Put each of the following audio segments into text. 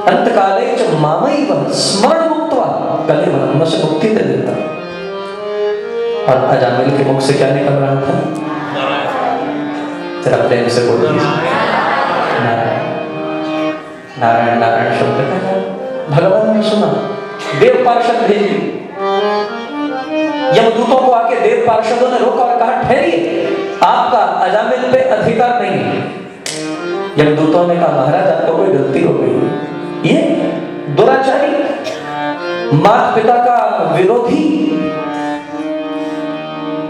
अंतकाले च मामैव स्मरण मुक्त्वा, गले में से मुक्ति दे देता। और अजामिल के मुख से क्या निकल रहा था? तेरा प्रेम से बोल नारायण नारायण नारायण शब्द का भगवान ने सुना, देव पार्षद भेजी। यमदूतों को आके देव पार्षदों ने रोका और कहा ठहरिए, आपका अजामिल पे अधिकार नहीं है। यमदूतों ने कहा महाराज आपको कोई गलती हो गई, ये दुराचारी, माता पिता का विरोधी,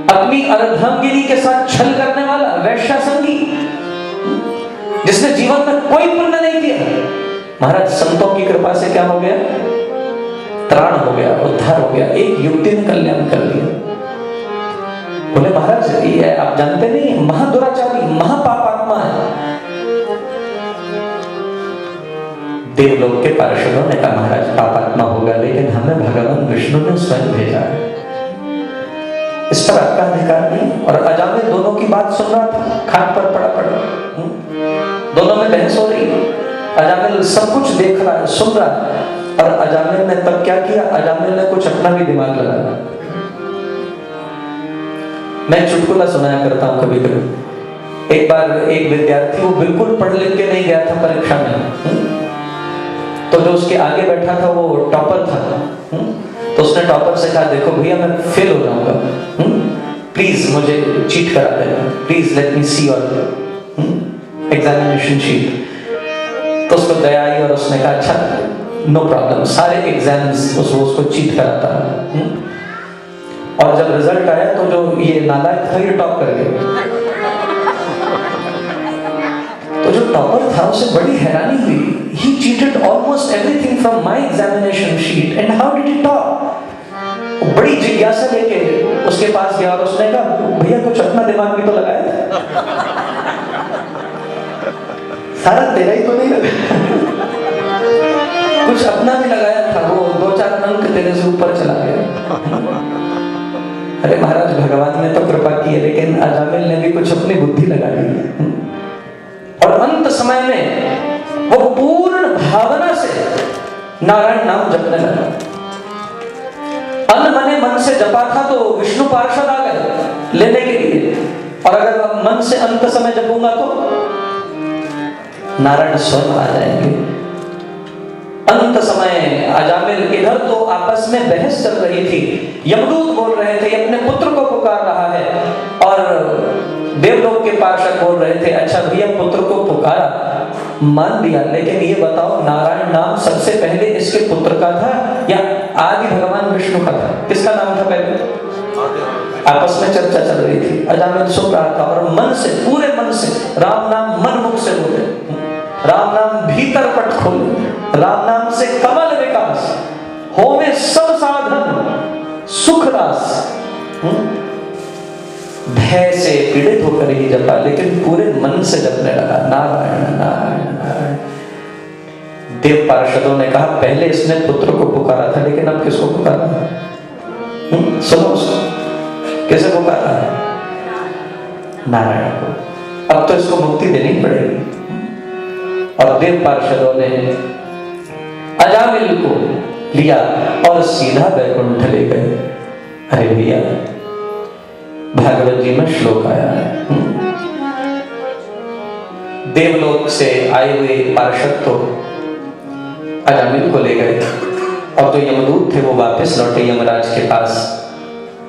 अपनी अर्धांगिनी के साथ छल करने वाला वैश्यासंगी, जिसने जीवन में कोई पुण्य नहीं किया। महाराज संतों की कृपा से क्या हो गया? त्राण हो गया, उद्धार हो गया, एक युक्ति ने कल्याण कर लिया। बोले महाराज ये आप जानते नहीं, महादुराचारी महापापात्मा है। देवलोक के पार्षदों ने कहा महाराज पापात्मा होगा, लेकिन हमें भगवान विष्णु ने स्वयं भेजा है, इस पर आपका अधिकार नहीं। और अजामिल दोनों की बात सुन रहा था, खाट पर पड़ा दोनों में बहस हो रही है। अजामिल सब कुछ देख रहा है, सुन रहा है। और अजामिल ने तब क्या किया? अजामिल ने कुछ अपना भी दिमाग लगाया। मैं चुटकुला सुनाया करता हूं कभी कभी। एक बार एक विद्यार्थी, वो बिल्कुल पढ़ लिख के नहीं गया था परीक्षा में, तो जो उसके आगे बैठा था वो टॉपर था। तो उसने टॉपर से कहा देखो भैया मैं फेल हो जाऊंगा, प्लीज मुझे चीट करा देना, please let me see your examination sheet. तो उसको दया आई और उसने कहा अच्छा नो प्रॉब्लम, सारे एग्जाम्स उसको चीट कराता है। और जब रिजल्ट आया तो जो ये नालायक था ये टॉप कर गया। तो जो टॉपर था उसे बड़ी हैरानी हुई, he cheated almost everything from my examination sheet and how did he top? बड़ी जिज्ञासा लेके उसके पास गया और उसने कहा भैया कुछ अपना दिमाग भी तो लगाया था, सारा तेरा ही तो नहीं लगा, कुछ अपना भी लगाया था, वो 2-4 अंक तेरे से ऊपर चला गया। अरे महाराज भगवान ने तो कृपा की है, लेकिन अजामिल ने भी कुछ अपनी बुद्धि लगा ली। और अंत समय में वो पूर्ण भावना से नारायण नाम जपने लगा। अनमने मन से जपा था तो विष्णु पार्षद आ गए लेने के लिए, और अगर मन से अंत समय जपूंगा तो नारायण स्वयं आ जाएंगे। अंत समय अजामिल इधर तो आपस में बहस चल रही थी, यमदूत बोल रहे थे अपने पुत्र को पुकार रहा है, और देवलोक के पार्षद बोल रहे थे अच्छा भैया पुत्र को पुकारा, मान लिया, लेकिन ये बताओ नारायण नाम सबसे पहले इसके पुत्र का था या आदि भगवान विष्णु का था? किसका नाम था पहले? आपस में चर्चा चल रही थी। अजामिल सुन रहा था और मन से, पूरे मन से राम नाम मन मुख से बोले, राम नाम भीतर पट खोले, राम नाम से कमल विकास होवे सब साधन सुख रास। भय से पीड़ित होकर ही जपा, लेकिन पूरे मन से जपने लगा नारायण नारायण नारायण। देव पार्षदों ने कहा पहले इसने पुत्र को पुकारा था, लेकिन अब किसको पुकारा? सुनो उसको, कैसे पुकारा? नारायण को। अब तो इसको मुक्ति देनी पड़ेगी। और देव पार्षदों ने अजामिल को लिया और सीधा वैकुंठ ले गए। अरे भैया भागवत जी में श्लोक आया है, देवलोक से आए हुए पार्षद तो अजामिल को ले गए, और जो यमदूत थे वो वापस लौटे यमराज के पास।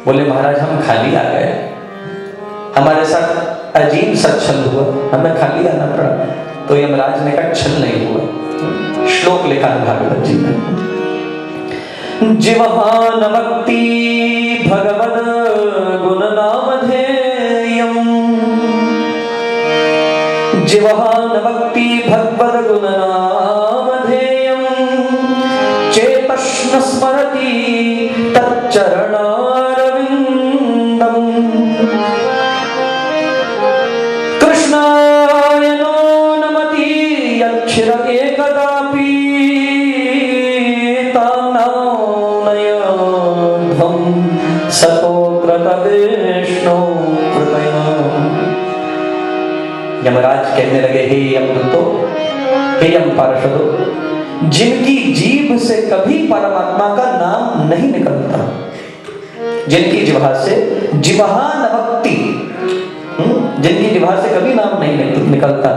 बोले महाराज हम खाली आ गए, हमारे साथ अजीब सा छल हुआ, हमें खाली आना पड़ा। तो यमराज ने कहा छल नहीं हुआ। श्लोक लिखा है भागवत जी में, जिवहान भक्ति भगवद गुण नामधेयम, जिवहान भक्ति भगवद गुण नामधेयम, चेतस्न स्मरति तच्चरणारविंदम, कृष्णाय नो नमति यक्षिर एकदापि, यमराज कहने लगे हे यमदूतो, हे यम पार्षदो, जिनकी जीभ से कभी परमात्मा का नाम नहीं निकलता, जिनकी जिह्वा से जिह्वा नवक्ति, जिनकी जिह्वा से कभी नाम नहीं निकलता,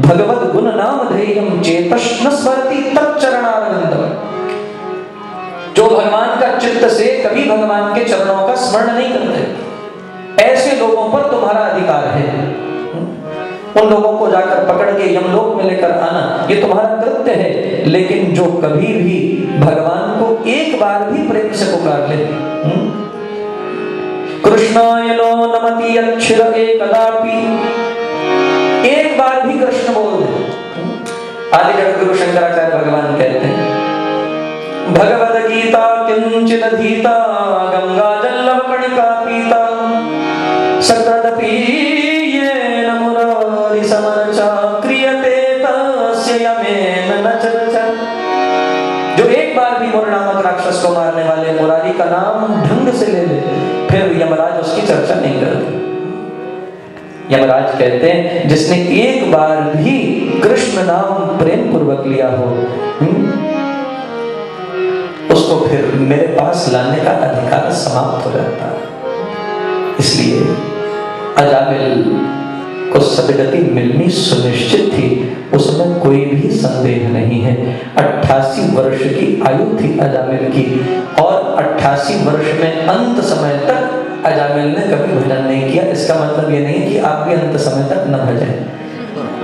भगवत गुण नाम ध्येयम चेतश्न स्मरति तच्चरणारविंदम, जो भगवान का चित्त से कभी भगवान के चरणों का स्मरण नहीं करते, ऐसे लोगों पर तुम्हारा अधिकार है। उन लोगों को जाकर पकड़ के यमलोक में लेकर आना ये तुम्हारा कृत्य है, लेकिन जो कभी भी भगवान को एक बार भी प्रेम से पुकार ले, कृष्णाय नो नमति अक्षर एकदापि, एक बार भी कृष्ण बोल दे। आदि जगत गुरु शंकराचार्य भगवान कहते हैं, भगवद गीता किंचित धीता गंगा जल्लव कणिका पीता सत्रदपि येन मुरारि समर्चा क्रियते तस्य यमेन न चर्चा। जो एक बार भी मुर नामक राक्षस को मारने वाले मुरारी का नाम ढंग से ले ले, फिर यमराज उसकी चर्चा नहीं करते। यमराज कहते हैं जिसने एक बार भी कृष्ण नाम प्रेम पूर्वक लिया हो, उसको फिर मेरे पास लाने का अधिकार समाप्त हो जाता है। इसलिए अजामिल को सदगति मिलनी सुनिश्चित थी, उसमें कोई भी संदेह नहीं है। 88 वर्ष की आयु थी अजामिल की, और 88 वर्ष में अंत समय तक अजामिल ने कभी भजन नहीं किया। इसका मतलब ये नहीं कि आप भी अंत समय तक न भजें,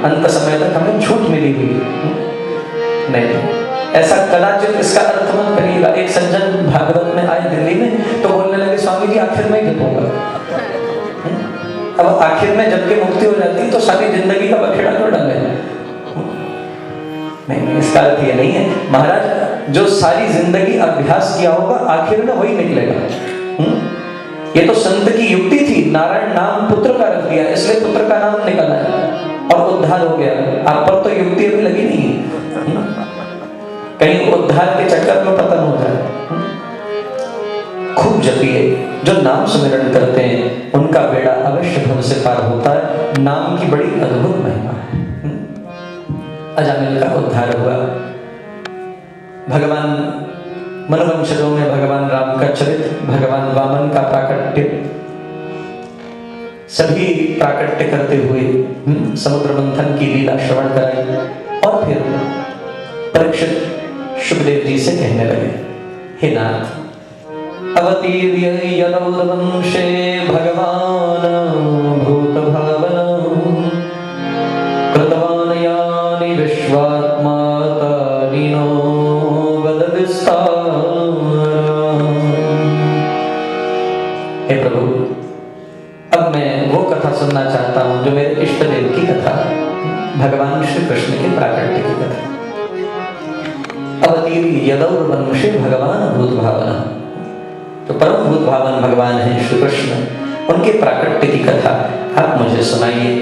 अंत समय तक हमें छूट मिली हुई नहीं, ऐसा कदाचित इसका अर्थ मत करिएगा। एक सज्जन भागवत में आए दिल्ली में, तो बोलने लगे स्वामी जी आखिर में ही जपूंगा। अब आखिर में जबकि मुक्ति हो जाती तो सारी जिंदगी का बखेड़ा तो डंग है। नहीं, इसका अर्थ ये नहीं है। महाराज जो सारी जिंदगी अभ्यास किया होगा आखिर में वही निकलेगा। ये तो संत की युक्ति थी, नारायण नाम पुत्र का रख दिया, इसलिए पुत्र का नाम निकला है और उद्धार हो गया। आप पर तो युक्ति अभी लगी नहीं है, कहीं उद्धार के चक्कर में पतन हो जाए। खूब जपिए, जो नाम सुमिरन करते हैं उनका बेड़ा अवश्य भव से पार होता है। नाम की बड़ी अद्भुत महिमा है। अजामिल का उद्धार हुआ। भगवान मनवंशजों में भगवान राम का चरित्र, भगवान वामन का प्राकट्य, सभी प्राकट्य करते हुए समुद्र मंथन की लीला श्रवण कराई, और फिर परीक्षित सुखदेव जी से कहने लगे, हे नाथ, अवतीर्य यदौरवंशे भगवान भूत भावना कृतवान यानि विश्वात्मा तारिणो वद विस्तार। हे प्रभु, अब मैं वो कथा सुनना चाहता हूं जो मेरे इष्ट देव की कथा, भगवान श्री कृष्ण के प्राकट्य की कथा। अवतीर्य यदौरवंशे भगवान भूत भावना, तो परम भूत भावन भगवान है श्री कृष्ण, उनके प्राकट्य की कथा आप मुझे सुनाइए,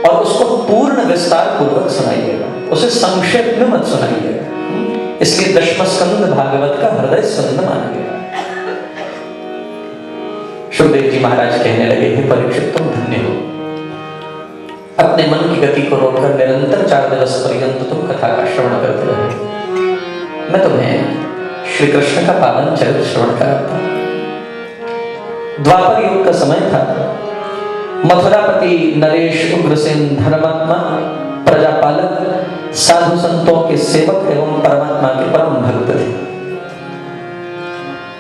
और उसको पूर्ण विस्तार पूर्वक सुनाइएगा, उसे संक्षेप में मत सुनाइएगा। इसलिए दशम स्कंद भागवत का हृदय स्कंद मानिएगा। सुखदेव जी महाराज कहने लगे, हे परीक्षित, तुम धन्य हो, अपने मन की गति को रोककर निरंतर 4 दिवस पर्यंत तुम कथा का श्रवण करते रहे। मैं तुम्हें श्री कृष्ण का पावन चरित्र श्रवण कराता। द्वापर युग का समय था। मथुरापति नरेश उग्रसेन धर्मात्मा, प्रजापालक, साधु संतों के सेवक एवं परमात्मा के परम भक्त थे।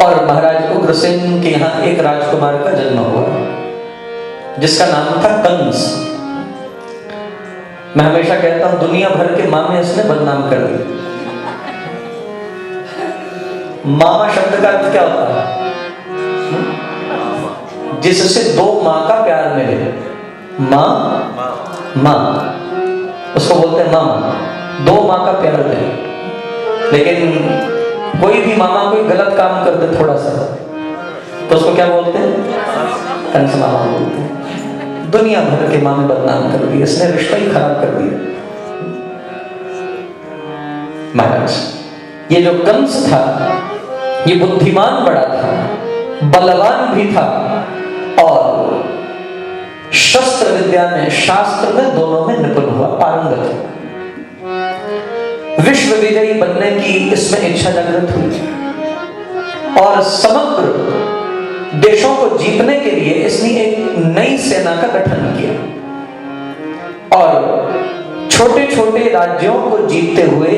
और महाराज उग्रसेन के यहाँ एक राजकुमार का जन्म हुआ जिसका नाम था कंस। मैं हमेशा कहता हूं दुनिया भर के मामे इसने बदनाम कर दिया। मामा शब्द का अर्थ क्या होता है? जिससे 2 माँ का प्यार मिले। माँ माँ उसको बोलते हैं मामा, 2 माँ का प्यार दे। लेकिन कोई भी मामा कोई गलत काम कर दे थोड़ा सा तो उसको क्या बोलते हैं? कंस मामा बोलते हैं। दुनिया भर के मामे बदनाम कर दिए, इसने रिश्ता ही खराब कर दिया। महाराज ये जो कंस था ये बुद्धिमान बड़ा था, बलवान भी था, और शस्त्र विद्या में, शास्त्र में, दोनों में निपुण हुआ, पारंगत। विश्व विजयी बनने की इसमें इच्छा जागृत हुई और समग्र देशों को जीतने के लिए इसने एक नई सेना का गठन किया और छोटे छोटे राज्यों को जीतते हुए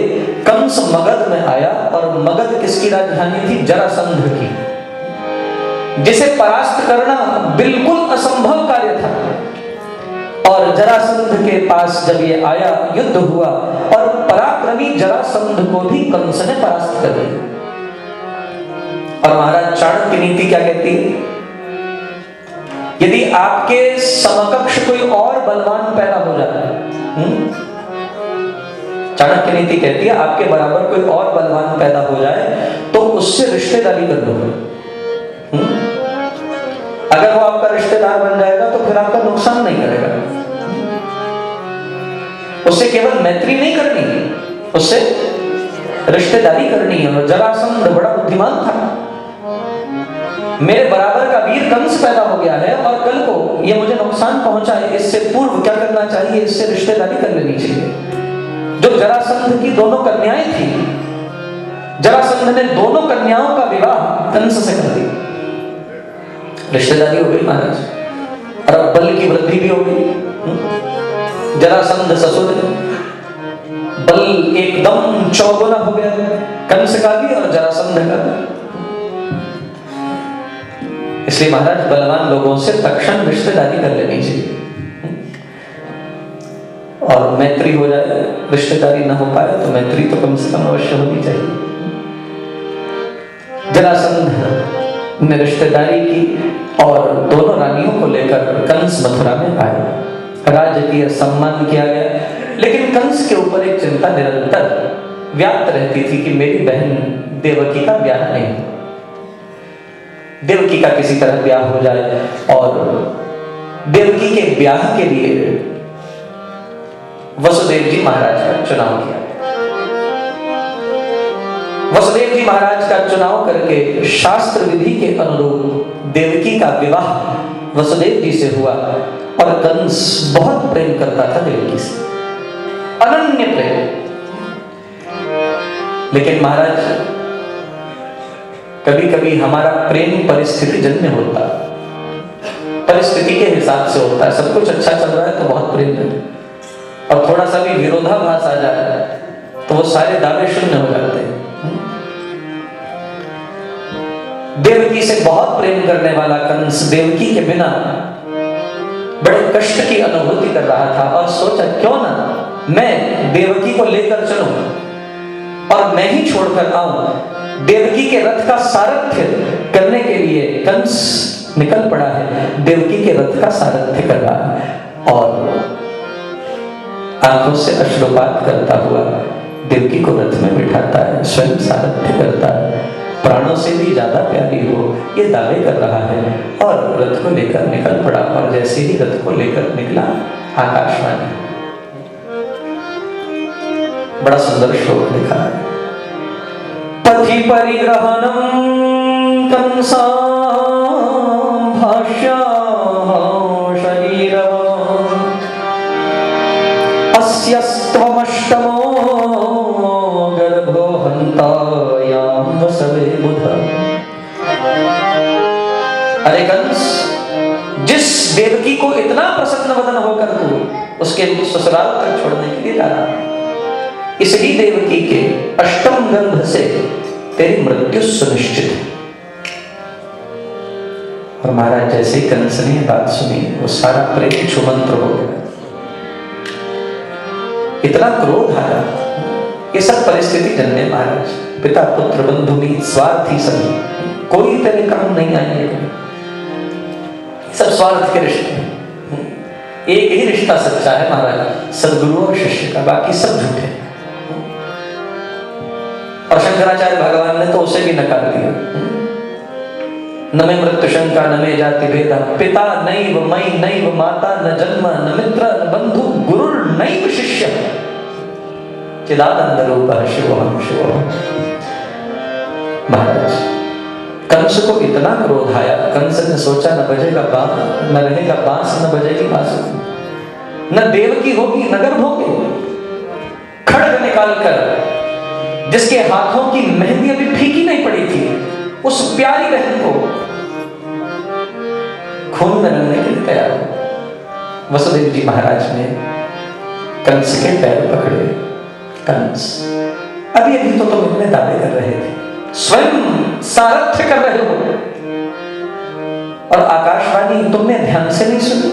कंस मगध में आया। और मगध किसकी राजधानी थी? जरासंध की, जिसे परास्त करना बिल्कुल असंभव कार्य था। और जरासंध के पास जब ये आया, युद्ध हुआ और पराक्रमी जरासंध को भी कंस ने परास्त कर दिया। और महाराज चाणक्य नीति क्या कहती है? यदि आपके समकक्ष कोई और बलवान पैदा हो जाता है, चाणक्य नीति कहती है आपके बराबर कोई और बलवान पैदा हो जाए तो उससे रिश्तेदारी कर लो। अगर वो आपका रिश्तेदार बन जाएगा तो फिर आपका नुकसान नहीं करेगा, उससे केवल मैत्री नहीं करनी, उससे रिश्तेदारी करनी है। और जरासंध बड़ा बुद्धिमान था, मेरे बराबर का वीर कंस पैदा हो गया है और कल को ये मुझे नुकसान पहुंचाए, इससे पूर्व क्या करना चाहिए? इससे रिश्तेदारी कर लेनी चाहिए। जो जरासंध की दोनों कन्याएं थी, जरासंध ने दोनों कन्याओं का विवाह कंस से कर दिया, रिश्तेदारी हो गई महाराज, और अब बल की वृद्धि भी हो गई। जरासंध ससुर, बल एकदम चौगुना हो गया, कंस का भी और जरासंध का भी। इसलिए महाराज बलवान लोगों से तत्क्षण रिश्तेदारी कर लेनी चाहिए और मैत्री हो जाए। रिश्तेदारी न हो पाए तो मैत्री तो कम से कम अवश्य होनी चाहिए। जरासंध ने रिश्तेदारी की और दोनों रानियों को लेकर कंस मथुरा में आए, राजकीय सम्मान किया गया। लेकिन कंस के ऊपर एक चिंता निरंतर व्याप्त रहती थी कि मेरी बहन देवकी का ब्याह नहीं, देवकी का किसी तरह ब्याह हो जाए। और देवकी के ब्याह के लिए वसुदेव जी महाराज का चुनाव किया। वसुदेव जी महाराज का चुनाव करके शास्त्र विधि के अनुरूप देवकी का विवाह वसुदेव जी से हुआ। और कंस बहुत प्रेम करता था देवकी से, अनन्य प्रेम। लेकिन महाराज कभी कभी हमारा प्रेम परिस्थिति जन्य होता है, परिस्थिति के हिसाब से होता है। सब कुछ अच्छा चल रहा है तो बहुत प्रेम है, और थोड़ा सा भी विरोधाभास आ जाए तो वो सारे दावे शून्य हो जाते हैं। देवकी से बहुत प्रेम करने वाला कंस देवकी के बिना बड़े कष्ट की अनुभूति कर रहा था और सोचा क्यों ना मैं देवकी को लेकर चलूं और मैं ही छोड़कर आऊं। देवकी के रथ का सारथ्य करने के लिए कंस निकल पड़ा है, देवकी के रथ का सारथ्य कर रहा है और आंखों से अश्रुपात करता हुआ देवकी को रथ में बिठाता है, स्वयं सारथ्य करता है, प्राणों से भी ज्यादा प्यारी हो ये दावे कर रहा है और रथ को लेकर निकल पड़ा। और जैसे ही रथ को लेकर निकला, आकाशवाणी, बड़ा सुंदर श्लोक लिखा है। पथि परिग्रहणं कंसां भाष्यां शरीरम् अस्यस्त्वमष्टमो गर्भो हन्तायां वसवे बुध। अरे कंस, जिस देवकी को इतना प्रसन्न वदन होकर तू उसके ससुराल तक छोड़ने के लिए जा रहा है, इसी देवकी के अष्टम गर्भ से तेरी मृत्यु सुनिश्चित है। और महाराज जैसे ही कंस ने बात सुनी, वो सारा प्रेम छुमंत्र हो गया, इतना क्रोध आया। ये सब परिस्थिति जन्य महाराज, पिता पुत्र बंधु भी स्वार्थी सभी, कोई तेरे काम नहीं आएंगे, सब स्वार्थ के रिश्ते। एक ही रिश्ता सच्चा है महाराज, सदगुरु और शिष्य का, बाकी सब झूठे। और शंकराचार्य भगवान ने तो उसे भी नकार दिया। न में मृत्यु शंका न में जाति भेदा, पिता नैव मयि नैव माता, न जन्म न मित्र न बंधु, गुरु नैव शिष्य, चिदानंद रूप शिवोहम शिवोहम। महाराज कंस को इतना क्रोध आया, कंस ने सोचा न बजेगा बांस, न रहेगा बांस, न बजेगी बांसुरी, न देवकी होगी न गर्भ होगी। खड्ग निकालकर, जिसके हाथों की मेहंदी अभी फीकी नहीं पड़ी थी, उस प्यारी बहन को खून में रंगने के लिए तैयार हो। वसुदेव जी महाराज ने कंस के पैर पकड़े। कंस, अभी अभी तो तुम इतने दावे कर रहे थे, स्वयं सारथ्य कर रहे हो, और आकाशवाणी तुमने ध्यान से नहीं सुनी।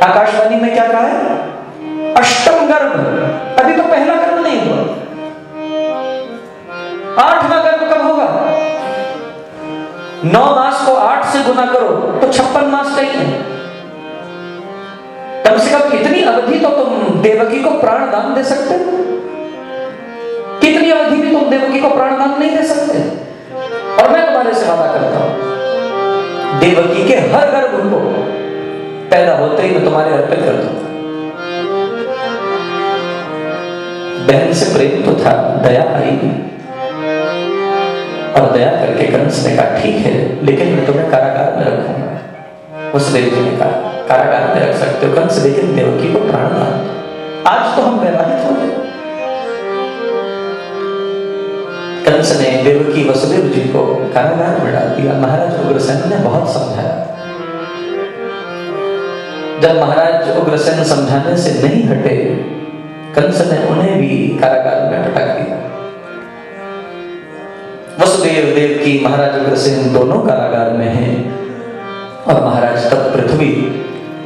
आकाशवाणी में क्या कहा है? अष्टम गर्भ, अभी तो पहला गर्भ नहीं हुआ, 8वां गर्भ कब होगा? 9 मास को 8 से गुना करो तो 56 मास चाहिए। कम से कम इतनी अवधि तो तुम देवकी को प्राण दान दे सकते हो। कितनी अवधि भी तुम देवकी को प्राण दान नहीं दे सकते। और मैं तुम्हारे से वादा करता हूं, देवकी के हर गर्भ को पैदा होते ही मैं तुम्हारे अर्पित कर दूंगा। बहन से प्रेम तो था, दया आई, और दया करके कंस ने कहा ठीक है, लेकिन मैं तुम्हें कारागार में रखूंगा। वसुदेव जी ने कहा कारागार में रख सकते हो कंस, लेकिन देवकी को प्राण दान दो। आज तो हम वैवाहिक हो गए। कंस ने देवकी वसुदेव जी को कारागार में डाल दिया। महाराज उग्रसेन ने बहुत समझाया। जब महाराज उग्रसेन समझाने से नहीं हटे, कंस ने उन्हें भी कारागार में पटक दिया। वसुदेव, देवकी, महाराज उग्रसेन दोनों कारागार में हैं। और महाराज तब पृथ्वी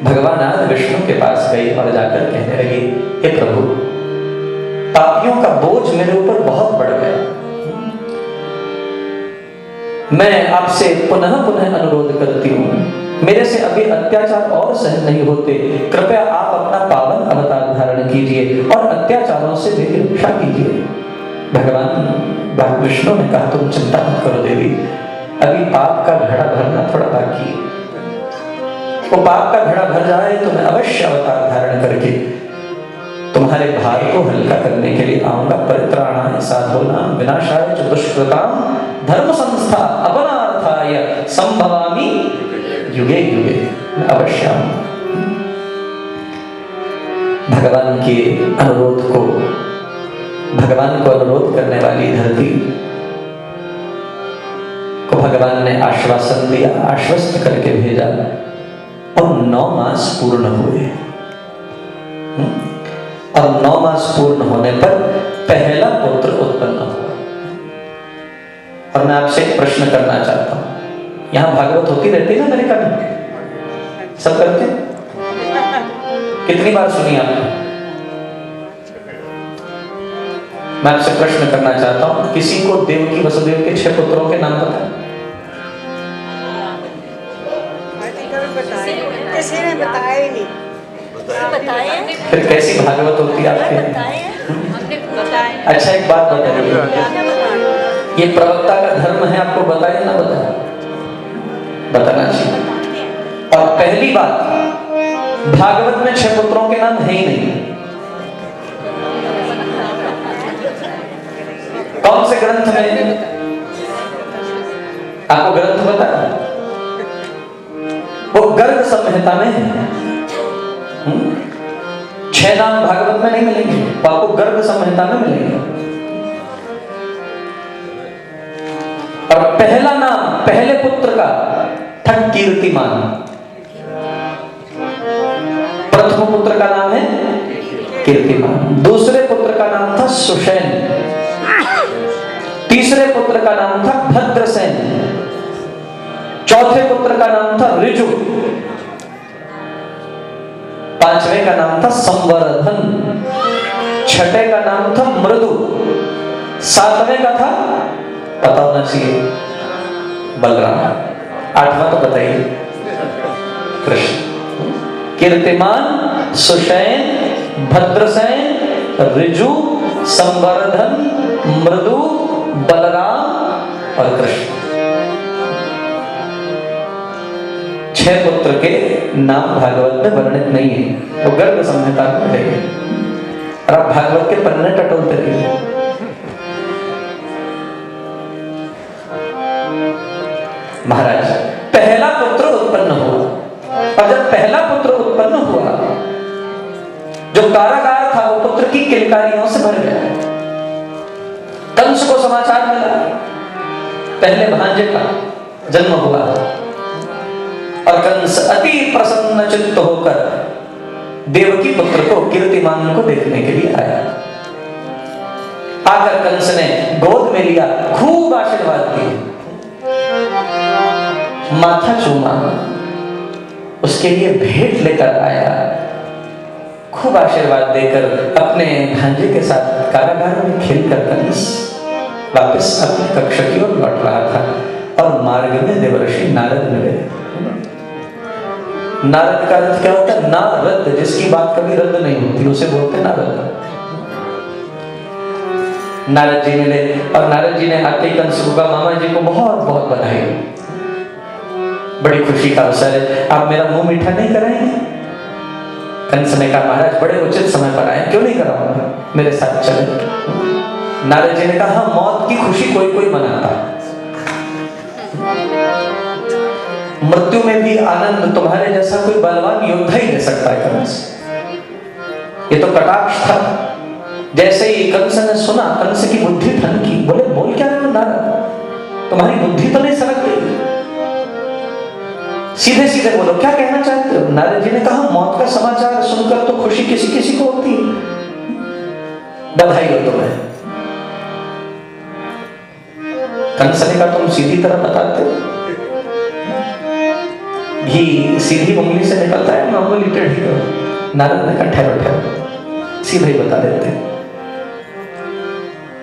भगवान आदि विष्णु के पास गई और जाकर कहने लगी, हे प्रभु, पापियों का बोझ मेरे ऊपर बहुत बढ़ गया। मैं आपसे पुनः पुनः अनुरोध करती हूँ, मेरे से अभी अत्याचार और सहन नहीं होते, कृपया आप अपना पावन अवतार धारण कीजिए और अत्याचारों से मेरी रक्षा कीजिए। भगवान विष्णु ने कहा, तुम चिंता मत करो देवी, अभी पाप का घड़ा भरना थोड़ा बाकी है। वो पाप का घड़ा भर जाए तो मैं अवश्य अवतार धारण करके तुम्हारे भार को हल्का करने के लिए आऊंगा। परित्राणाय साधूनां विनाशाय च दुष्कृतां धर्म संस्था अपनार्थाय संभवामि युगे युगे। मैं अवश्य आऊंगा। भगवान के अनुरोध को, भगवान को अनुरोध करने वाली धरती को भगवान ने आश्वासन दिया, आश्वस्त करके भेजा, और 9 मास पूर्ण हुए। और 9 मास पूर्ण होने पर पहला पुत्र उत्पन्न हुआ। और मैं आपसे एक प्रश्न करना चाहता हूं, यहां भागवत होती रहती है ना अमेरिका में, सब करते? कितनी बार सुनी आपने? मैं आपसे प्रश्न करना चाहता हूं, किसी को देवकी वसुदेव के 6 पुत्रों के नाम पता है? किसी ने बताया ही नहीं। फिर कैसी भागवत होती है आपके? अच्छा एक बात बताइए, ये प्रवक्ता का धर्म है, आपको बताए ना बताए? बताना चाहिए। और पहली बात, भागवत में 6 पुत्रों के नाम है ही नहीं। कौन से ग्रंथ में? आपको ग्रंथ पता है? वो गर्ग संहिता में है। 6 नाम भागवत में नहीं मिलेंगे, वो आपको गर्ग संहिता में मिलेंगे। और पहला नाम पहले पुत्र का था कीर्तिमान। प्रथम पुत्र का नाम है कीर्तिमान, दूसरे पुत्र का नाम था सुषेण, तीसरे पुत्र का नाम था भद्रसेन, चौथे पुत्र का नाम था ऋजु, पांचवें का नाम था संवर्धन, छठे का नाम था मृदु, सातवें का था पता होना चाहिए बलराम, आठवां तो बताइए कृष्ण। कीर्तिमान, सुषेण, भद्रसेन, ऋजु, संवर्धन, मृदु, बलराम और कृष्ण। 6 पुत्र के नाम भागवत में वर्णित नहीं है, वो गर्ग संहिता में है। और आप भागवत के पन्ने टटोलते रहिए। महाराज, पहला पुत्र उत्पन्न हुआ, और जब पहला पुत्र उत्पन्न हुआ, जो कारागार था वो पुत्र की किलकारियों से भर गया। कंस को समाचार मिला पहले भांजे का जन्म हुआ और कंस अति प्रसन्न चित्त होकर देवकी पुत्र को कीर्तिमान को देखने के लिए आया। आकर कंस ने गोद में लिया, खूब आशीर्वाद दिए, माथा चूमा, उसके लिए भेंट लेकर आया। खूब आशीर्वाद देकर अपने भांजे के साथ कारागार में खेलकर कंस वापस अपने कक्ष की ओर लौट रहा था और मार्ग में देवर्षि नारद मिले। नारद का अर्थ क्या होता है? नारद, जिसकी बात कभी रद्द नहीं होती उसे बोलते नारद। नारद जी मिले और नारद जी ने आते ही कंस को कहा, मामा जी को बहुत बहुत बधाई, बड़ी खुशी का अवसर है, आप मेरा मुंह मीठा नहीं कराएंगे? कंस ने कहा, महाराज बड़े उचित समय पर आए, क्यों नहीं कराऊंगा, मेरे साथ चले। नारद जी ने कहा, मौत की खुशी कोई कोई मनाता है, मृत्यु में भी आनंद तुम्हारे जैसा कोई बलवान योद्धा ही ले सकता है कंस। ये तो कटाक्ष था। जैसे ही कंस ने सुना, कंस की बुद्धि ठनकी, बोले बोल क्या रहे हो नारद, तुम्हारी बुद्धि तो नहीं सरक गई, सीधे सीधे बोलो क्या कहना चाहते हो? नारद जी ने कहा, मौत का समाचार सुनकर तो खुशी किसी किसी को होती है, बधाई हो तुम्हें। कंस ने कहा, तुम सीधी तरह बताते हो, घी सीधी उंगली से निकलता है, मामूली टेढ़ी करो। नारद ने कहा, ठहरो ठहरो, सीधा ही बता देते।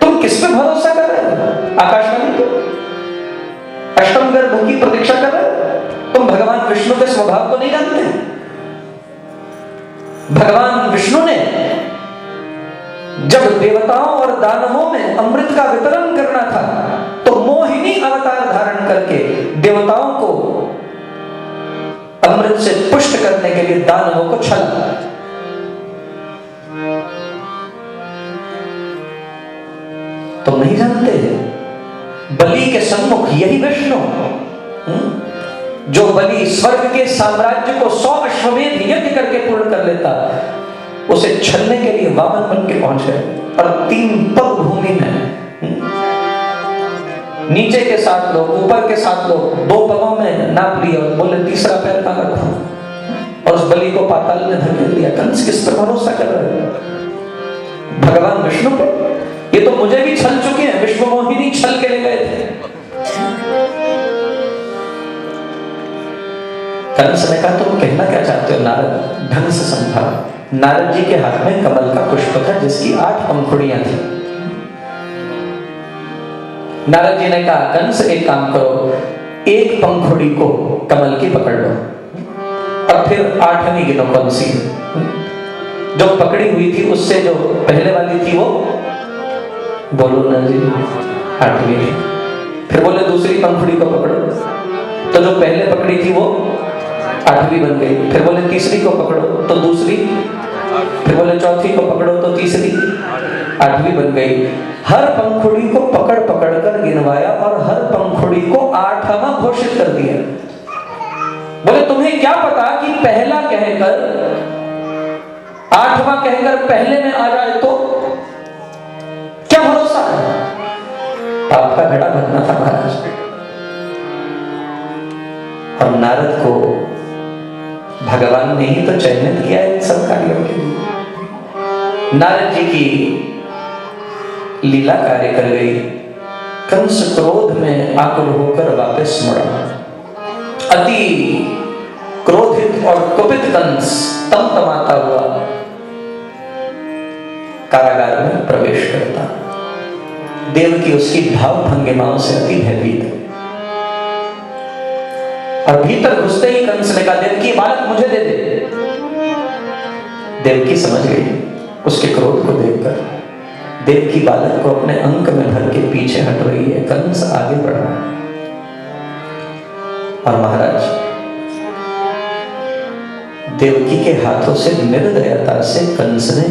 तुम किस पे भरोसा कर रहे हो? आकाशवाणी पे अष्टम गर्भ की प्रतीक्षा कर रहे हो? तुम भगवान विष्णु के स्वभाव को नहीं जानते? भगवान विष्णु ने जब देवताओं और दानवों में अमृत का वितरण करना था तो मोहिनी अवतार धारण करके देवताओं को अमृत से पुष्ट करने के लिए दानवों को छला। तुम नहीं जानते? बलि के सम्मुख यही विष्णु, जो बलि स्वर्ग के साम्राज्य को 100 अश्वमेध यज्ञ करके पूर्ण कर लेता, उसे छलने के लिए वामन बन के पहुंचे और 3 पग भूमि में, नीचे के 7 लोग, ऊपर के 7 लोग, 2 पगों में नाप लिया और बोले तीसरा पैर कहां रखूं, और उस बलि को पाताल में धकेल दिया। कंस किस पर भरोसा कर रहे हैं? भगवान विष्णु पे? ये तो मुझे भी छल चुके हैं, विश्व मोहिनी छल के ले गए थे। कंस ने कहा, तुम कहना क्या चाहते हो नारद? ढंग से समझा। नारद जी के हाथ में कमल का पुष्प था जिसकी 8 पंखुड़ियां थी। नारद जी ने कहा, कंस एक काम करो, एक पंखुड़ी को कमल की पकड़ लो और फिर 8वीं गिनो कौन सी। जो पकड़ी हुई थी उससे जो पहले वाली थी वो बोलो ना जी 8वीं। फिर बोले दूसरी पंखुड़ी को पकड़ो, तो जो पहले पकड़ी थी वो 8वीं बन गई। फिर बोले तीसरी को पकड़ो तो दूसरी, फिर बोले चौथी को पकड़ो तो तीसरी, 8वीं बन गई। हर पंखुड़ी को पकड़ पकड़ कर गिनवाया और हर पंखुड़ी को 8वां घोषित कर दिया। बोले तुम्हें क्या पता कि पहला कहकर 8वां कहकर पहले में आ जाए तो क्या भरोसा है? पाप का घड़ा भरना था महाराज। और नारद को भगवान ने ही तो चयनित किया इन सब कार्यों के लिए। नारद जी की लीला कार्य कर गई। कंस क्रोध में आकुल होकर वापस मुड़ा। अति क्रोधित और कुपित कंस तमतमाता हुआ कारागार में प्रवेश करता। देवकी उसकी भाव भंगिमाओं से अति भयभीत। और भीतर घुसते ही कंस ने कहा, देवकी बालक मुझे दे दे। देवकी समझ गई उसके क्रोध को देखकर। देवकी बालक को अपने अंक में भर के पीछे हट रही है। कंस आगे बढ़ रहा है। और महाराज देवकी के हाथों से निर्दयता से कंस ने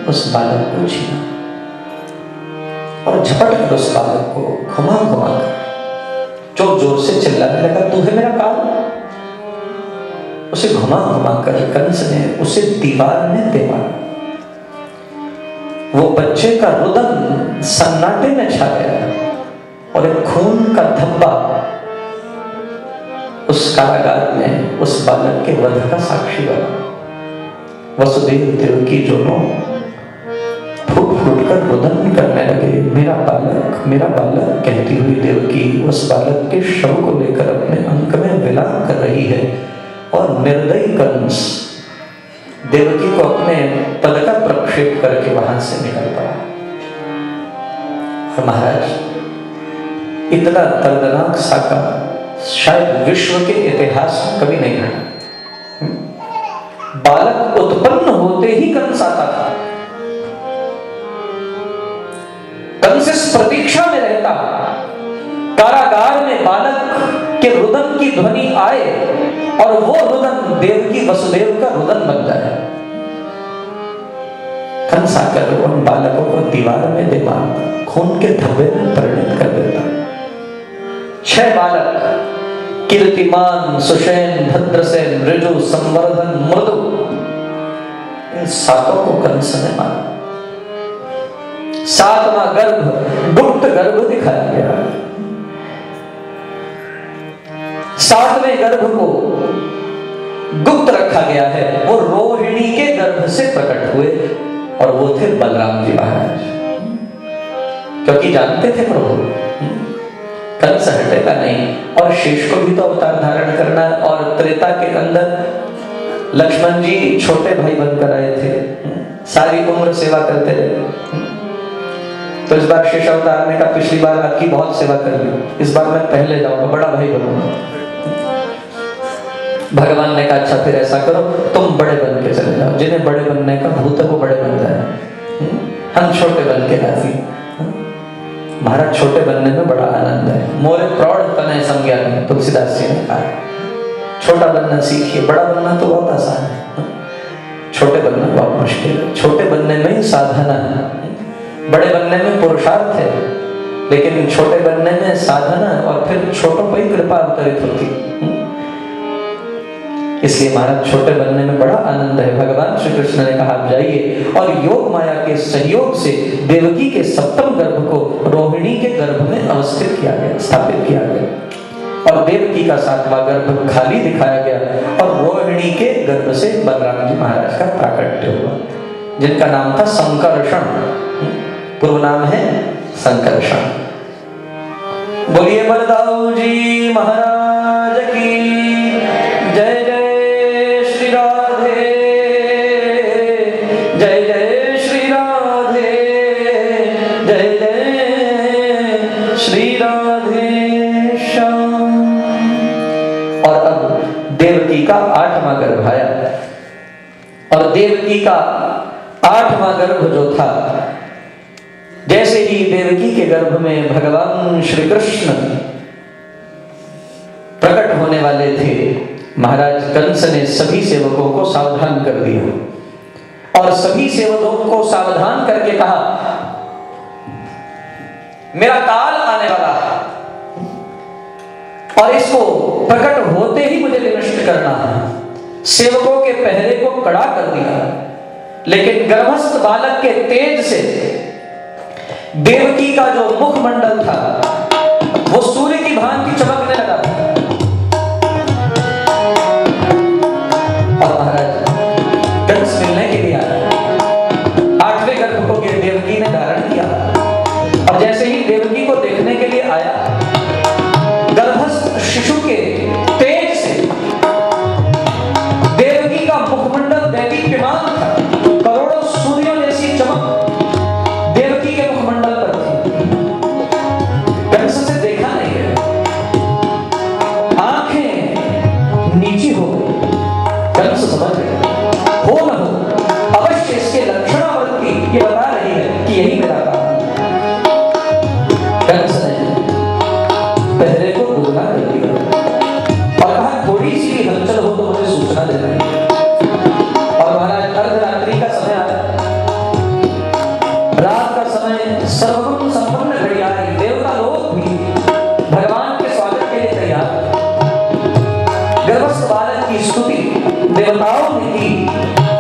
उस बालक को छीना और झपट कर उस बालक को घुमा घुमा कर जोर जोर से चिल्लाने लगा, तू है मेरा काल। उसे घुमा घुमा कर कंस ने उसे दीवार में दे मारा। वो बच्चे का रुदन सन्नाटे में छा गया और एक खून का धब्बा उस कारागार में उस बालक के वध का साक्षी बना। वसुदेव देवकी दोनों फूट फूट कर रुदन करने लगे, मेरा बालक कहती हुई देवकी उस बालक के शव को लेकर अपने अंक में विलाप कर रही है और निर्दयी कंस देवकी को अपने पद का प्रक्षेप करके वहां से निकल पड़ा। और महाराज, इतना दर्दनाक साका शायद विश्व के इतिहास में कभी नहीं घटा। बालक उत्पन्न होते ही कंस आता था, कंस इस प्रतीक्षा में रहता कारागार में बालक के रुदन की ध्वनि आए और वो रुदन देवकी वसुदेव का रुदन बन जाए। कंस आकर उन बालकों को दीवार में दे मारता, खून के धब्बे में परिणत कर देता। 6 बालक कीर्तिमान, सुषेण, भद्रसेन, ऋजु, संवर्धन, मृदु, इन 7 को कंस ने मारा। 7वां गर्भ गुप्त गर्भ दिखाया गया। 7वें गर्भ को गुप्त रखा गया है। वो रोहिणी के गर्भ से प्रकट हुए और वो थे बलराम जी महाराज, क्योंकि जानते थे प्रभु कंस हटेगा नहीं और शेष को भी तो अवतार धारण करना। और त्रेता के अंदर लक्ष्मण जी छोटे भाई बनकर आए थे, सारी उम्र सेवा करते रहे। तो इस बार शेष अवतार ने कहा, पिछली बार आपकी बहुत सेवा कर ली, इस बार मैं पहले जाऊंगा, बड़ा भाई बनूंगा। भगवान ने कहा, अच्छा फिर ऐसा करो, तुम बड़े बन के चले जाओ, जिन्हें बड़े बनने का भूत है वो बड़े बन जाए, हम छोटे बन के राजी। महाराज, छोटे बनने में बड़ा आनंद है। मोरे प्रौढ़ तनय संज्ञान, तुलसीदास जी ने कहा, छोटा बनना सीखिए, बड़ा बनना तो बहुत आसान है, छोटे बनना बहुत मुश्किल है। छोटे बनने में ही साधना है, बड़े बनने में पुरुषार्थ है, लेकिन छोटे बनने में साधना और फिर छोटों पर ही कृपा अवतरित होती। इसलिए महाराज, छोटे बनने में बड़ा आनंद है। भगवान श्री कृष्ण ने कहा, आप जाइए और योग माया के सहयोग से देवकी के 7वें गर्भ को रोहिणी के गर्भ में अवस्थित किया गया, स्थापित किया गया। और देवकी का 7वां गर्भ खाली दिखाया गया और रोहिणी के गर्भ से बलराम जी महाराज का प्राकट्य हुआ, जिनका नाम था संकर्षण। पूर्व नाम है संकर्षण। बोलिए बलदाऊ जी महाराज की जय। जय श्री राधे, जय जय श्री राधे, जय जय श्री राधे श्याम। और अब देवकी का 8वां गर्भ आया और देवकी का 8वां गर्भ जो था, जैसे ही देवकी के गर्भ में भगवान श्री कृष्ण प्रकट होने वाले थे, महाराज कंस ने सभी सेवकों को सावधान कर दिया और सभी सेवकों को सावधान करके कहा, मेरा काल आने वाला है और इसको प्रकट होते ही मुझे विनष्ट करना है। सेवकों के पहरे को कड़ा कर दिया, लेकिन गर्भस्थ बालक के तेज से देवकी का जो मुखमंडल था वो सूर्य की भांति चमकने लगा। और महाराज कंस मिलने के लिए आया, 8वें गर्भ को देवकी ने धारण किया और जैसे ही देवकी को देखने के लिए आया, गर्भस्थ शिशु के तेज से देवकी का मुखमंडल दैदीप्यमान था। करोड़ों सूर्यों जैसी चमक देवकी के मुखमंडल पर थी। कंस से देखा नहीं गया, आंखें नीची हो गई। कंस समझ गया, हो न हो अवश्य इसके लक्षणावृत्ति ये बता रही है कि यही मेरा काम है। कंस ने पहले को दुगना कर दिया और कहा, थोड़ी सी हलचल हो तो मुझे सूचना देना है। और महाराज अर्धरात्रि का समय आया, रात का समय, सर्वगुण संपन्न घड़ी आ रही, देवता लोग भी भगवान के स्वागत के लिए तैयार। गर्भस्थ बालक की स्तुति देवताओं ने की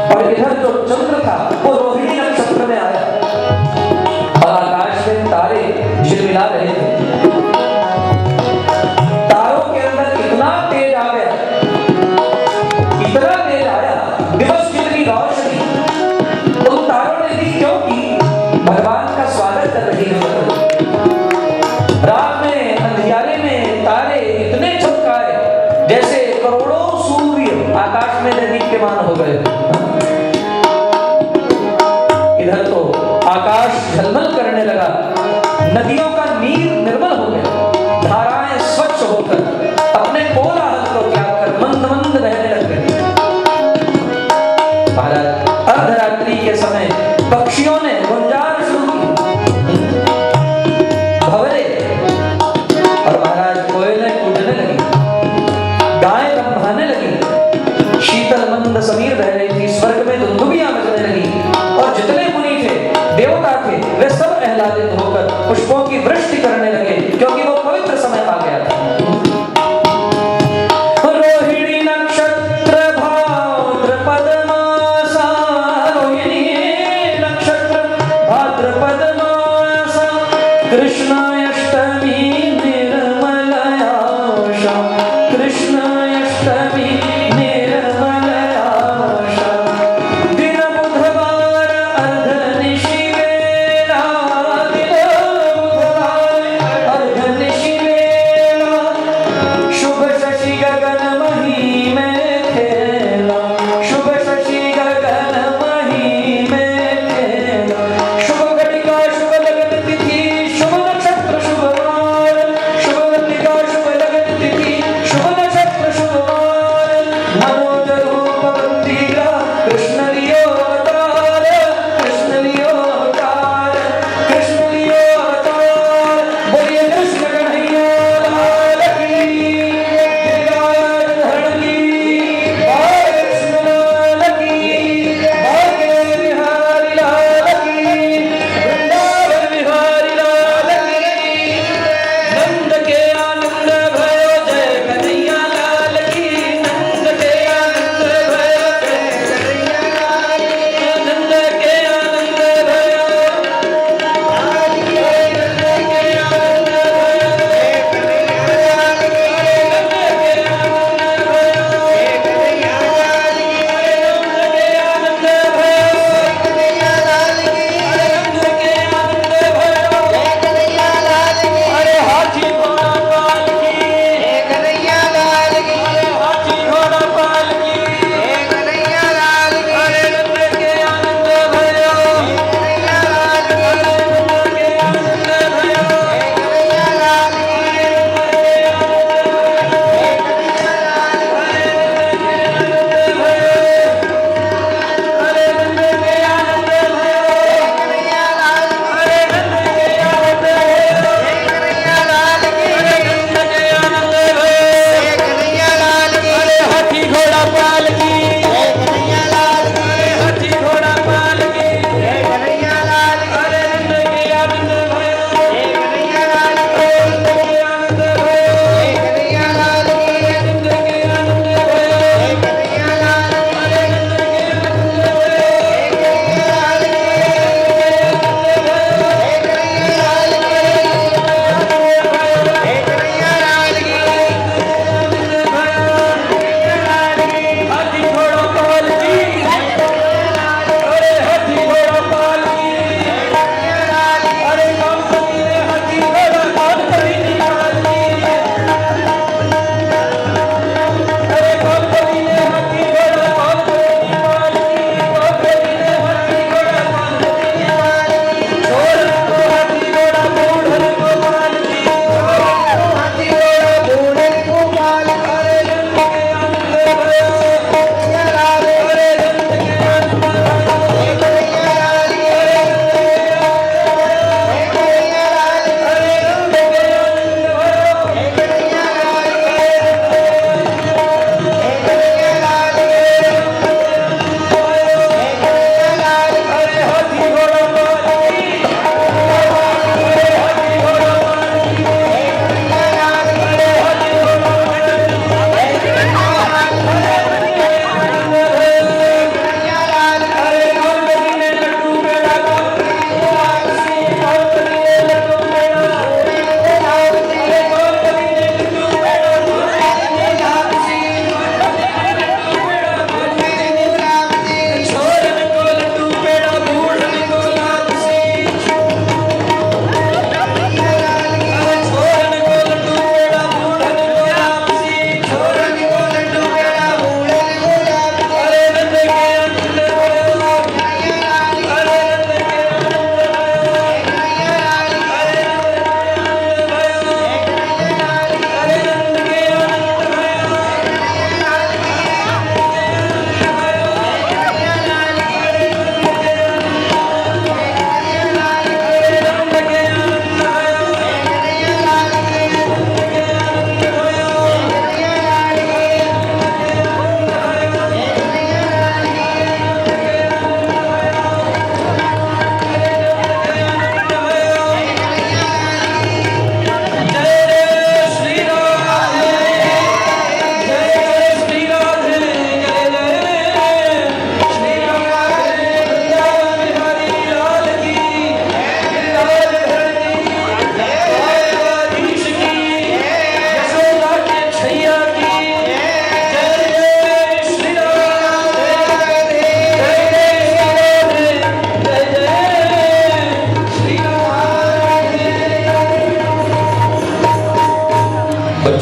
और इधर जो चंद्र था वो रोहिणी नक्षत्र में आया झिलमिला रहे थे। तारों के अंदर इतना तेज आ गया, इतना तेज आया, दिवस जितनी रोशनी उन तारों ने दी, क्योंकि भगवान का स्वागत कर रही है। रात में अंधियारे में तारे इतने चमकाए जैसे करोड़ों सूर्य आकाश में दीप्यमान हो गए। इधर तो आकाश झलमल करने लगा, नदियों का नीर निर्मल हो गया, धाराएं स्वच्छ होकर अपने कोलाहल को त्याग कर मंद मंद बहने लग गई। महाराज अर्धरात्रि के समय पक्षियों ने गुंजार शुरू की, भंवरे और महाराज कोयलें कूदने लगी, गायें रंभाने लगी, शीतल मंद समीर बह रही थी, स्वर्ग में दुंदुभियां बजने लगी और जितने मुनि थे, देवता थे, वे सब आह्लादित होकर पुष्पों की वृष्टि करने लगे, क्योंकि वो पवित्र समय आ गया था। रोहिणी नक्षत्र भाद्रपद मासा, रोहिणी नक्षत्र भाद्रपद मासा, कृष्णाष्टमी निर्मलयाशा, कृष्णाष्टमी निर्मलयाशा, दिन बुधवार अर्धनिशि वेला, दिन बुधवार अर्धनिशि वेला, शुभ शशि गगन मही में खेला, शुभ शशि गगन मही में खेला, शुभ घटिका शुभ लगन तिथि, शुभ नक्षत्र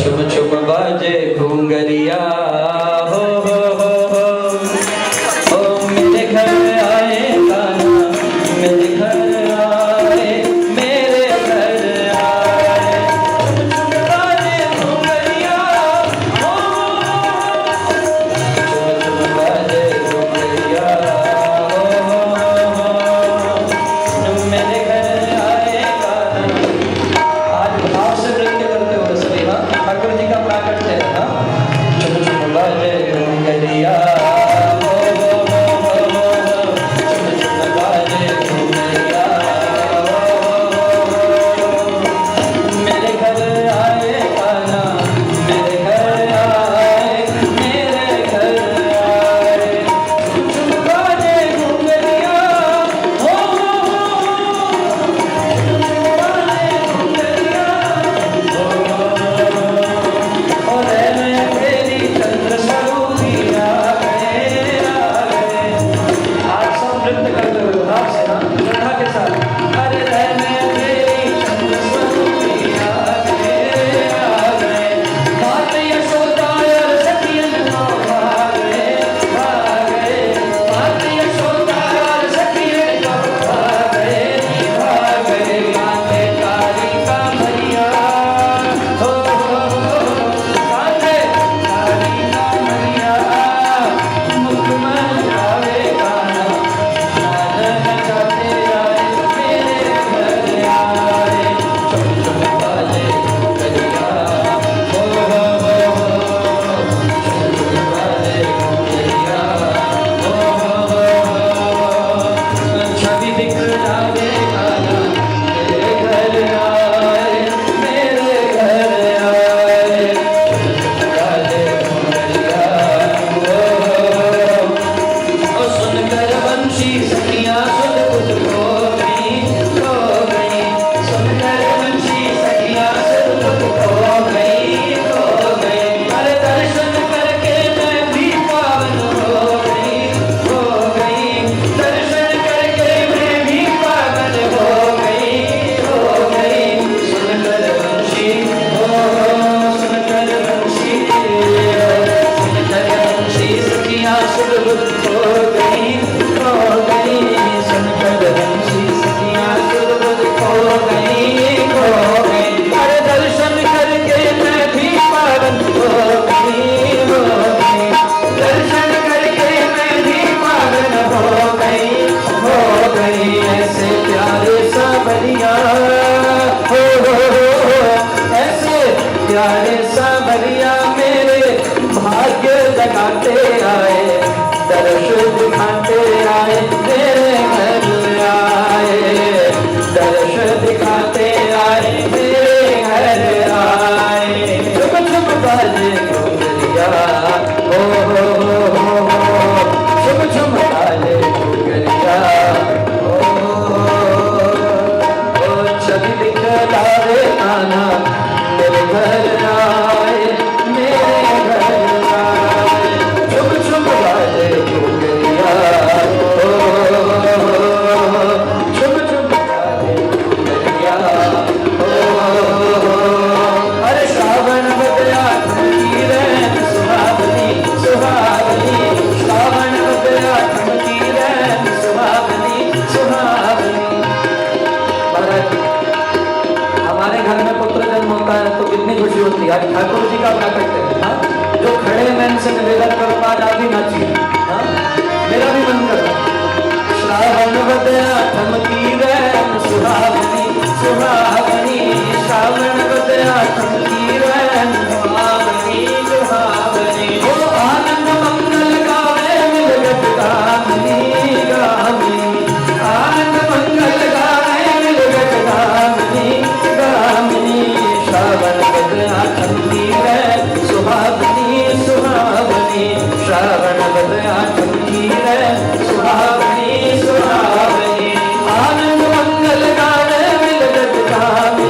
छुम छुम बाजे घुंघरिया हो मेरे घर आए कान्हा मेरे घर आए मेरे घर आए छुम छुम बाजे घुंघरिया हो छुम छुम बाजे घुंघरिया हो मेरे घर आए कान्हा। आज भाव से नृत्य करते हो सभी हाँ ठाकुर जी का प्राकट्य है हाँ छुम छुम बाजे घुंघरिया छुम छुम बाजे घुंघरिया मेरे घर आए कान्हा मेरे घर आए मेरे घर आए छुम छुम बाजे घुंघरिया हो और मैं तेरी चंद्र स्वरूपी आ गए आज सब नृत्य करते हुए भाव से ना श्रद्धा के साथ अरे मैं तेरी चंद्र स्वरूपी आ गए मात यशोदा और सखियन को आ गए मात यशोदा और सखियन को आ गए माते काली का भैया हो कांधे काली का भैया मुखमन आवे कान्हा नादन जाते आए मेरे घर आए छुम छुम बाजे घुंघरिया हो छुम छुम बाजे घुंघरिया हो छवि दिखलावे कान्हा मेरे घर आए मेरे घर आए बाजे घुंघरिया ओ सुनकर बंशी सखियां सुध बुध खो गई सुनकर बंशी सखियां सुध बुध खो गई अरे दर्शन करके मैं भी पावन हो गई दर्शन करके मैं भी पावन हो गई सुनकर बंशी सुनकर बंशी सखियां सुध बुध खो गई सुनकर बंशी सखियां सुध बुध खो गई अरे दर्शन करके मैं भी पावन हो गई दर्शन करके मैं भी पावन हो गई ऐसे प्यारे सावरिया हो ऐसे प्यारे सावरिया मेरे भाग्य जगाते आए दर्श दिखाते आए मेरे घर आए दर्श दिखाते आए मेरे घर आए छुम छुम बाजे घुंघरिया हो छुम छुम बाजे घुंघरिया ओ छवि दिखलावे कान्हा मेरे घर आए मेरे घर आए छुम छुम बाजे घुंघरिया हो छुम छुम बाजे घुंघरिया हो अरे श्रावण बदला ठमकी रैन सुहावनी श्रावण बदला ठमकी रैन सुहावनी महाराज हमारे घर में पुत्र जन्म होता है तो कितनी खुशी होती है आज ठाकुर जी का प्राकट्य है हाँ? जो खड़े मैं इनसे निवेदन करूँ आज आप भी नाचिए हाँ? मेरा भी मन कर रहा है श्रावण बदला ठमकी रैन सुहावनी श्रावण बदला ठमकी रैन सुहावनी ओ आनंद मंगल गावे मिलगत गामिनी आनंद मंगल गावे मिलगत गामिनी श्रावण बदला ठमकी रैन सुहावनी श्रावण बदला ठमकी रैन सुहावनी आनंद मंगल गावे मिलगत गामिनी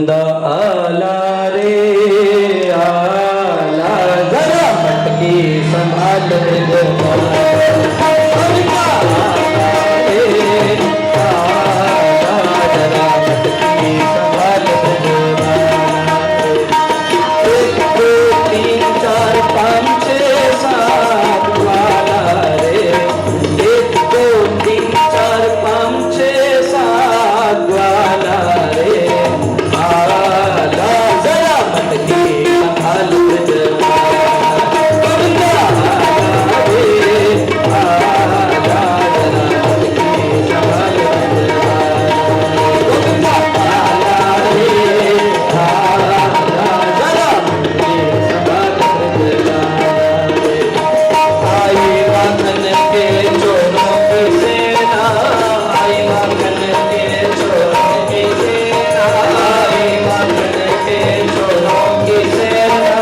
गोविंदा आला रे आला, जरा मटकी संभाल गोविंदा आला रे आला, जरा मटकी संभाल गोविंदा। 1 2 3 4 5 6 7 वाला रे, 1 2 3 4 5 6 7 वाला रे आला, जरा मटकी संभाल गोविंदा आला रे आला, जरा मटकी संभाल गोविंदा आला रे आला, जरा मटकी संभाल गोविंदा। आई माखन के चोरों की सेना, आई माखन के चोरों की सेना, आई माखन के चोरों की सेना,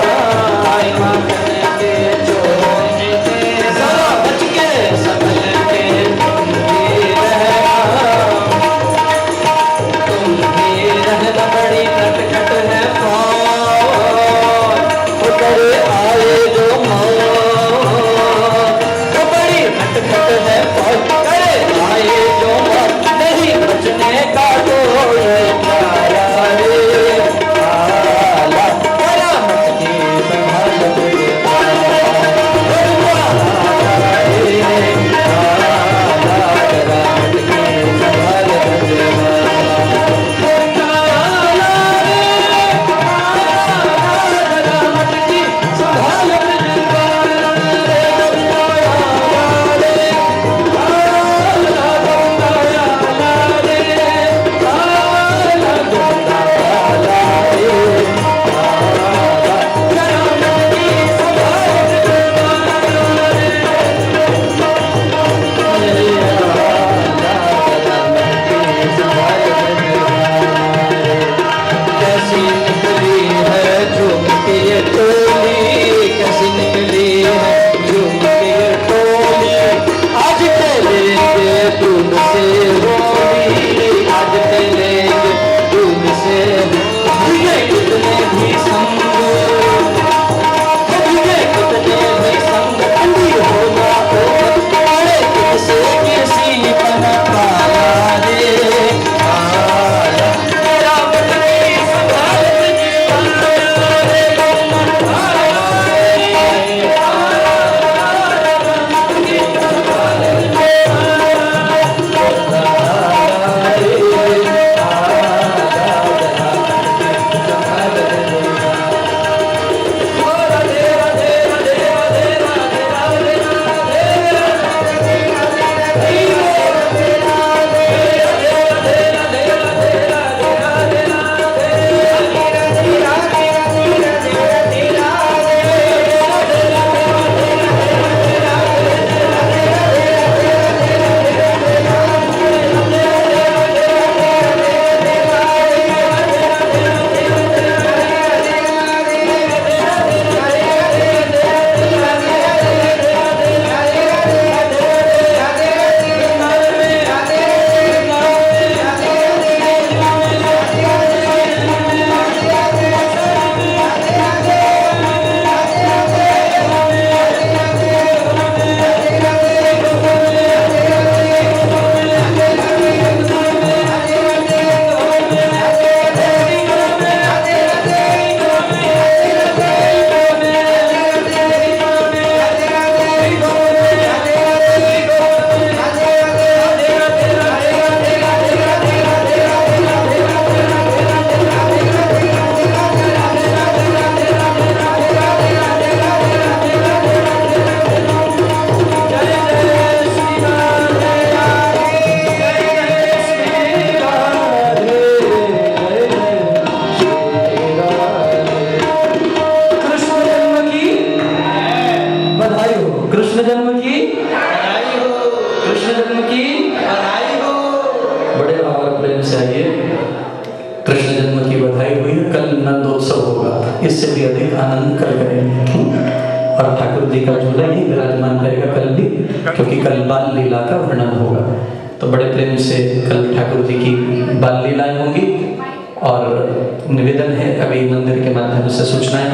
आई माखन के चोरों की सेना, जरा बच के संभल के तुम भी रहना, तुम भी रहना, बड़ी नटखट है फौज, उतर आए जो मौत, बड़ी नटखट है फौज, करे आए जो मौत, नहीं बचने का कोई पाया रे आला, जरा मटकी संभाल गोविंदा आला रे आला, जरा मटकी संभाल गोविंदा आला रे आला, जरा मटकी संभाल गोविंदा रे आला रे आला, गोविंदा आला रे आला, गोविंदा आला रे आला, जरा मटकी संभाल कैसी निकली है झूम के ये टोली, कैसी निकली है झूम के ये टोली, आज खेलेंगे तुमसे होली, आज खेलेंगे तुमसे, भीगे कितने भी संग, भीगे कितने भी संग, ठंडी होना हो अरे किसे किसी पर पाया रे आया, तेरा मटकी संभाल गोविंदा रे आला रे आला, मटकी संभाल गोविंदा आला रे आला, जरा मटकी संभाल गोविंदा। राधे राधे राधे राधे राधे राधे कृष्ण जन्म की बधाई हो, कृष्ण जन्म की बधाई हो। बड़े भाव प्रेम से आइए, कृष्ण जन्म की बधाई हुई। कल नंदोत्सव होगा, इससे भी अधिक आनंद कल करेंगे और ठाकुर जी का झूला ही विराजमान रहेगा कल भी, क्योंकि कल बाल लीला का वर्णन होगा। तो बड़े प्रेम से कल ठाकुर जी की बाल लीलाएं होंगी और निवेदन है अभी मंदिर के माध्यम से सूचनाएं